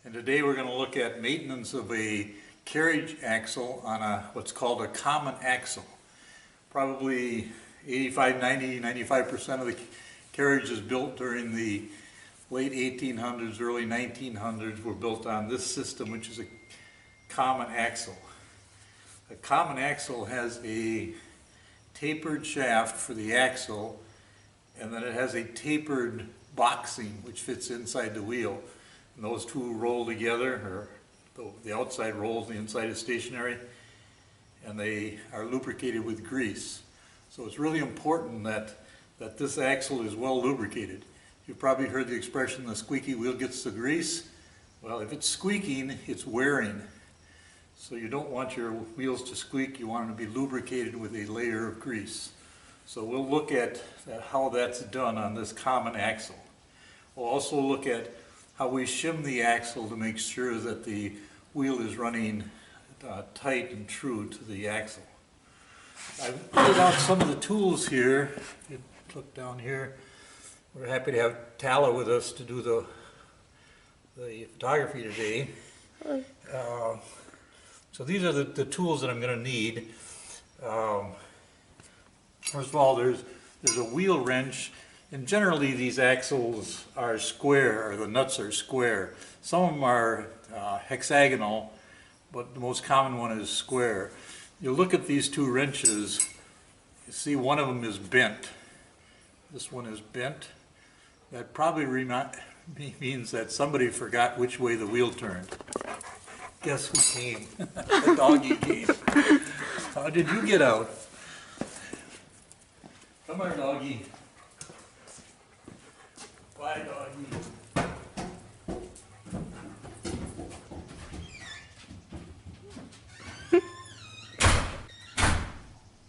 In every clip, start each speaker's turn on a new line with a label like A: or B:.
A: And today we're going to look at maintenance of a carriage axle on what's called a common axle. Probably 85, 90, 95% of the carriages built during the late 1800s, early 1900s were built on this system, which is a common axle. A common axle has a tapered shaft for the axle, and then it has a tapered boxing which fits inside the wheel. And those two roll together, or the outside rolls, the inside is stationary, and they are lubricated with grease. So it's really important that this axle is well lubricated. You've probably heard the expression, the squeaky wheel gets the grease. Well, if it's squeaking, it's wearing. So you don't want your wheels to squeak, you want them to be lubricated with a layer of grease. So we'll look at how that's done on this common axle. We'll also look at how we shim the axle to make sure that the wheel is running tight and true to the axle. I've pulled out some of the tools here. If you look down here, we're happy to have Tala with us to do the photography today. So these are the tools that I'm going to need. First of all, there's a wheel wrench. And generally these axles are square, or the nuts are square. Some of them are hexagonal, but the most common one is square. You look at these two wrenches, you see one of them is bent. This one is bent. That probably means that somebody forgot which way the wheel turned. Guess who came? The doggy came. How did you get out? Come here, doggy. Bye, doggy.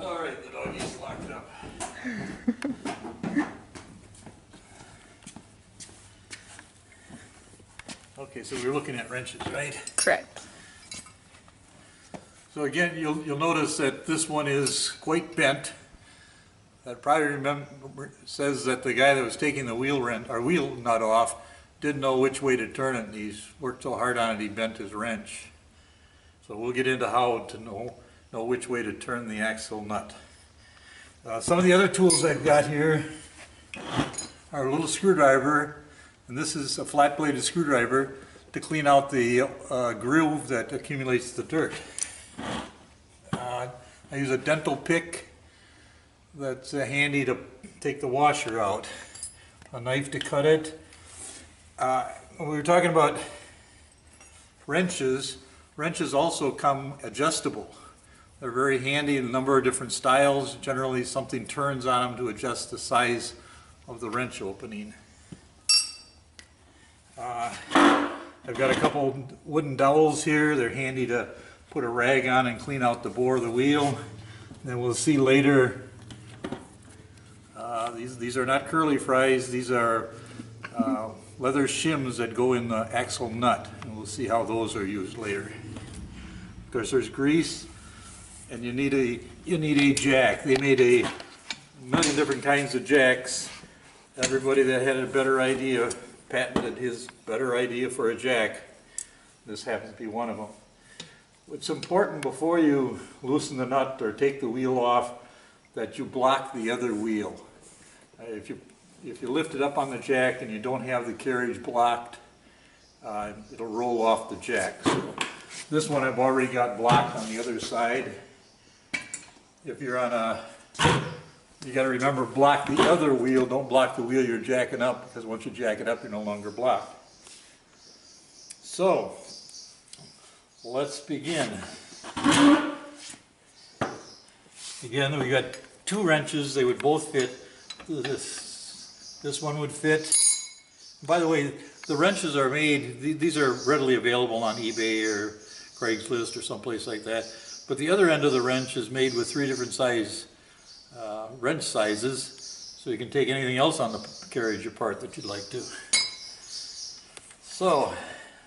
A: All right, the doggy's locked up. Okay, so we're looking at wrenches, right?
B: Correct.
A: So again, you'll notice that this one is quite bent. That probably says that the guy that was taking the wheel nut off didn't know which way to turn it, and he's worked so hard on it he bent his wrench. So we'll get into how to know which way to turn the axle nut. Some of the other tools I've got here are a little screwdriver, and this is a flat-bladed screwdriver to clean out the groove that accumulates the dirt. I use a dental pick that's handy to take the washer out. A knife to cut it. When we were talking about wrenches, wrenches also come adjustable. They're very handy in a number of different styles. Generally something turns on them to adjust the size of the wrench opening. I've got a couple wooden dowels here. They're handy to put a rag on and clean out the bore of the wheel. And then we'll see later, these are not curly fries, these are leather shims that go in the axle nut, and we'll see how those are used later. Of course, there's grease, and you need a jack. They made a million different kinds of jacks. Everybody that had a better idea patented his better idea for a jack. This happens to be one of them. It's important before you loosen the nut or take the wheel off that you block the other wheel. If you lift it up on the jack and you don't have the carriage blocked, it'll roll off the jack. So this one I've already got blocked on the other side. If you're on you got to remember, block the other wheel, don't block the wheel you're jacking up, because once you jack it up you're no longer blocked. So let's begin. Again, we got two wrenches. They would both fit. This one would fit. By the way, the wrenches are made, these are readily available on eBay or Craigslist or someplace like that. But the other end of the wrench is made with 3 different wrench sizes, so you can take anything else on the carriage apart that you'd like to. So,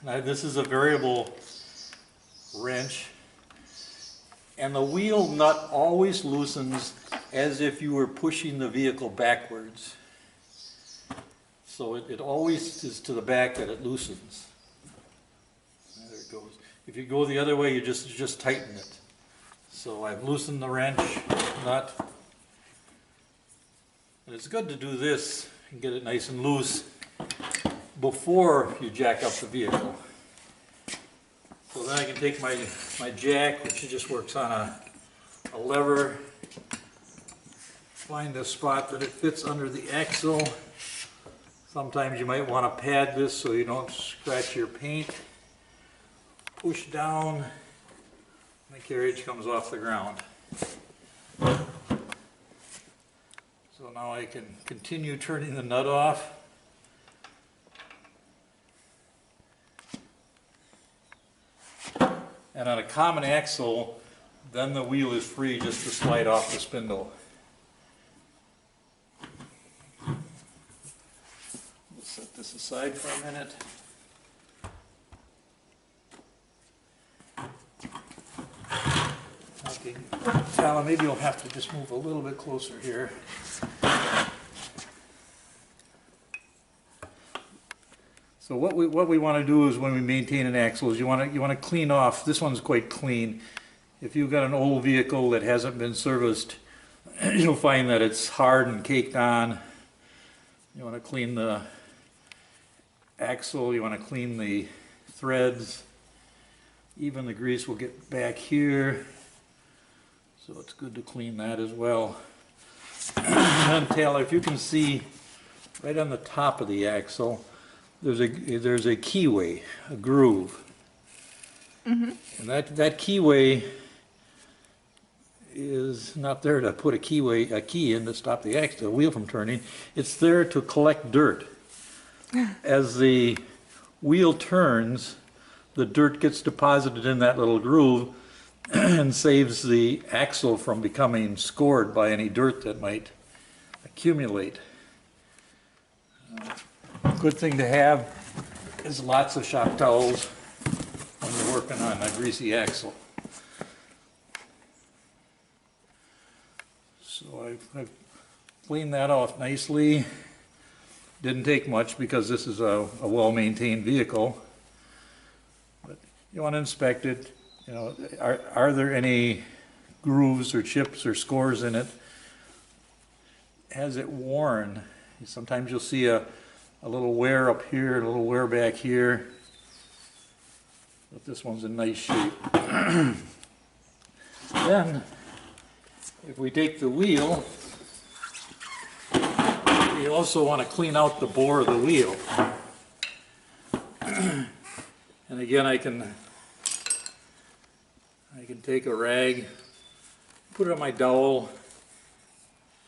A: now this is a variable wrench, and the wheel nut always loosens as if you were pushing the vehicle backwards. So it always is to the back that it loosens. If you go the other way, you just tighten it. So I've loosened the wrench nut. And it's good to do this and get it nice and loose before you jack up the vehicle. So then I can take my jack, which just works on a lever, find the spot that it fits under the axle. Sometimes you might want to pad this so you don't scratch your paint. Push down, the carriage comes off the ground. So now I can continue turning the nut off. And on a common axle, then the wheel is free just to slide off the spindle. We'll set this aside for a minute. Okay, Tala, maybe you'll have to just move a little bit closer here. So what we want to do is when we maintain an axle is you want to clean off. This one's quite clean. If you've got an old vehicle that hasn't been serviced, you'll find that it's hard and caked on. You want to clean the axle, you want to clean the threads. Even the grease will get back here. So it's good to clean that as well. And Taylor, if you can see right on the top of the axle, there's a keyway, a groove. Mm-hmm. And that keyway is not there to put a key in to stop the wheel from turning. It's there to collect dirt. As the wheel turns, the dirt gets deposited in that little groove and saves the axle from becoming scored by any dirt that might accumulate. Good thing to have is lots of shop towels when you're working on a greasy axle. So I've cleaned that off nicely. Didn't take much because this is a well-maintained vehicle. But you want to inspect it. You know, are there any grooves or chips or scores in it? Has it worn? Sometimes you'll see a little wear up here, a little wear back here. But this one's in nice shape. Then, if we take the wheel, we also want to clean out the bore of the wheel. And again, I can take a rag, put it on my dowel,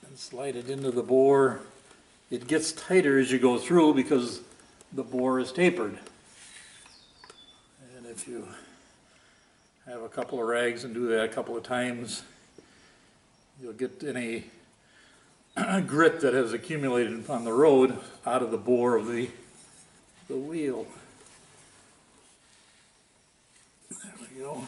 A: and slide it into the bore. It gets tighter as you go through because the bore is tapered. And if you have a couple of rags and do that a couple of times, you'll get any grit that has accumulated on the road out of the bore of the wheel. There we go.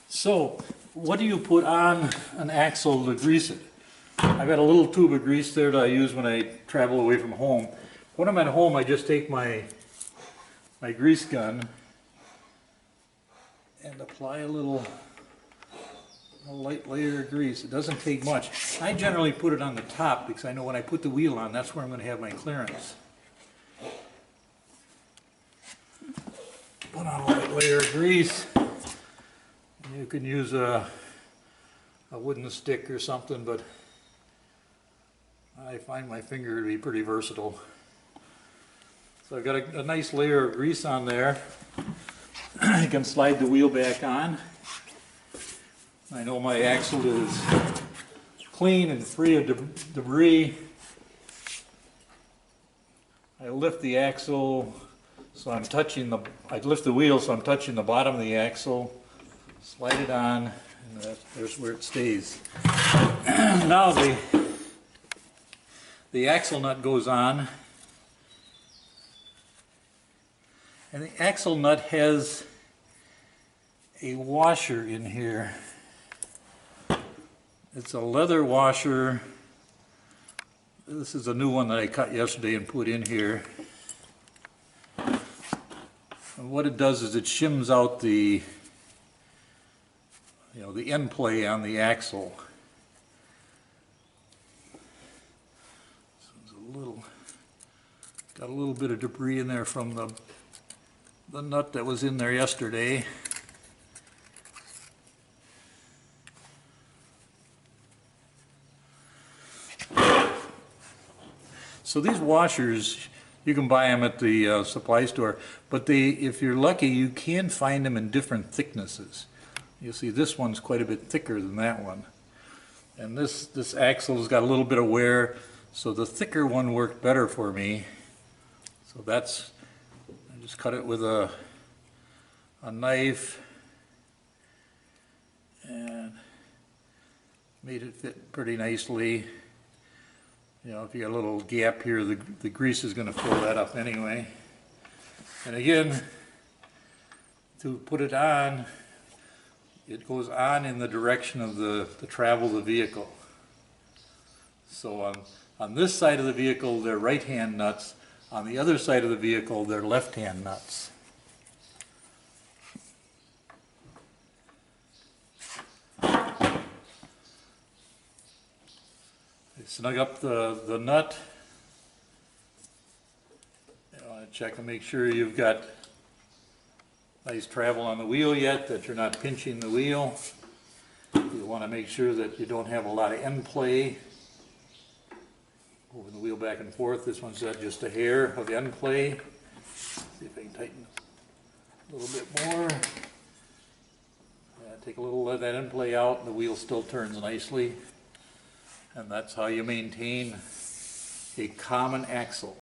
A: So, what do you put on an axle to grease it? I've got a little tube of grease there that I use when I travel away from home. When I'm at home, I just take my grease gun and apply a light layer of grease. It doesn't take much. I generally put it on the top because I know when I put the wheel on, that's where I'm going to have my clearance. Put on a light layer of grease. You can use a wooden stick or something, but I find my finger to be pretty versatile. So I've got a nice layer of grease on there. I can slide the wheel back on. I know my axle is clean and free of debris. I lift the axle so I'm touching I lift the wheel so I'm touching the bottom of the axle. Slide it on, and there's where it stays. Now the axle nut goes on, And the axle nut has a washer in here. It's a leather washer. This is a new one that I cut yesterday and put in here. And what it does is it shims out the the end play on the axle. So there's got a little bit of debris in there from the nut that was in there yesterday. So these washers, you can buy them at the supply store, but if you're lucky, you can find them in different thicknesses. You'll see this one's quite a bit thicker than that one. And this axle's got a little bit of wear, so the thicker one worked better for me. So I just cut it with a knife and made it fit pretty nicely. If you got a little gap here, the grease is going to fill that up anyway. And again, to put it on, it goes on in the direction of the travel of the vehicle. So on this side of the vehicle, they're right-hand nuts. On the other side of the vehicle, they're left-hand nuts. Snug up the nut. You want to check and make sure you've got nice travel on the wheel yet, that you're not pinching the wheel. You want to make sure that you don't have a lot of end play. Moving the wheel back and forth. This one's got just a hair of end play. See if I can tighten a little bit more. Take a little of that end play out and the wheel still turns nicely. And that's how you maintain a common axle.